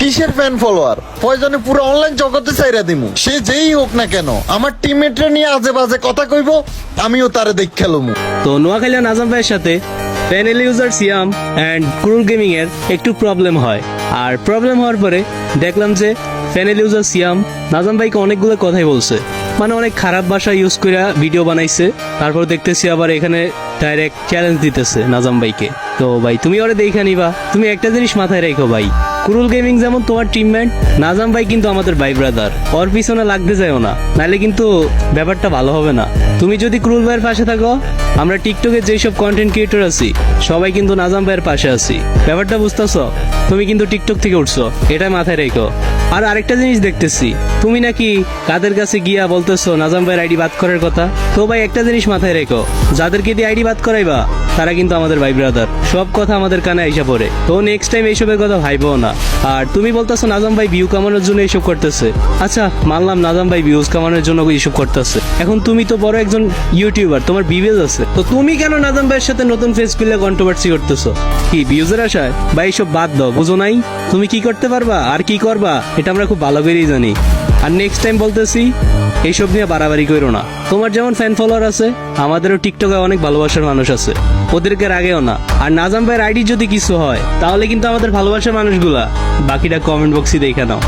কিসের fan follower? প্রয়োজনে পুরো অনলাইন জগতে চাইরা দিমু। সে যেই হোক না কেন, আমার টিমমেটরে নিয়ে আজে বাজে কথা কইব, আমিও তারে দেখে লমু। তো নোয়াখালী নাজাম ভাইয়ের সাথে panel user Siam and ক্রুল gaming এর একটু প্রবলেম হয়। আর প্রবলেম হওয়ার পরে দেখলাম যে প্যানেল ইউজার সিয়াম নাজাম ভাইকে অনেকগুলো কথাই বলছে, মানে অনেক খারাপ ভাষা ইউজ করে ভিডিও বানাইছে। তারপর দেখতেছি আবার এখানে ডাইরেক্ট চ্যালেঞ্জ দিতেছে নাজাম ভাইকে। তো ভাই তুমি ওরে দেখে নিবা। তুমি একটা জিনিস মাথায় রেখো ভাই, কুরুল গেমিং যেমন তোমার টিমমেট, নাজাম ভাই কিন্তু আমাদের ভাই ব্রাদার। ওর পিছনে লাগতে যাও না, নাহলে কিন্তু ব্যাপারটা ভালো হবে না। তুমি যদি কুরুল ভাইয়ের পাশে থাকো, আমরা টিকটকে যেসব কন্টেন্ট ক্রিয়েটর আছি সবাই কিন্তু নাজাম ভাইয়ের পাশে আছি। ব্যাপারটা বুঝতেছো? তুমি কিন্তু টিকটক থেকে উঠছো, এটা মাথায় রেখো। আর আরেকটা জিনিস দেখতেছি, তুমি নাকি কাদের কাছে গিয়া বলতেছো নাজাম ভাইয়ের আইডি বাদ করার কথা। তো ভাই একটা জিনিস মাথায় রেখো, যাদেরকে দিয়ে আইডি বাদ করাইবা তারা কিন্তু আমাদের ভাই ব্রাদার। সব কথা আমাদের কানে আইসা পড়ে। তো নেক্সট টাইম এইসবের কথা ভাইবো না। আর তুমি বলতেছো নাজাম ভাই ভিউ কামানোর জন্য এইসব করতেছে। আচ্ছা মানলাম নাজাম ভাই ভিউজ কামানোর জন্য এইসব করতেছে। এখন তুমি তো বড় একজন ইউটিউবার, তোমার ভিউজ আছে, তো তুমি কেন নাজাম ভাইয়ের সাথে নতুন ফেস খুলে কন্ট্রোভার্সি করতেছো? কি ভিউজের আশায়? ভাই এইসব বাদ দাও, বুঝো নাই তুমি কি করতে পারবা আর কি করবা, এটা আমরা খুব ভালো করেই জানি। আর নেক্সট টাইম বলতেছি এইসব নিয়ে বাড়াবাড়ি করো না। তোমার যেমন ফ্যান ফলোয়ার আছে, আমাদেরও টিকটকে অনেক ভালোবাসার মানুষ আছে, ওদেরকে রাগেও না। আর নাজাম ভাইয়ের আইডি যদি কিছু হয় তাহলে কিন্তু আমাদের ভালোবাসার মানুষগুলা বাকিটা কমেন্ট বক্সে দেখে নাও।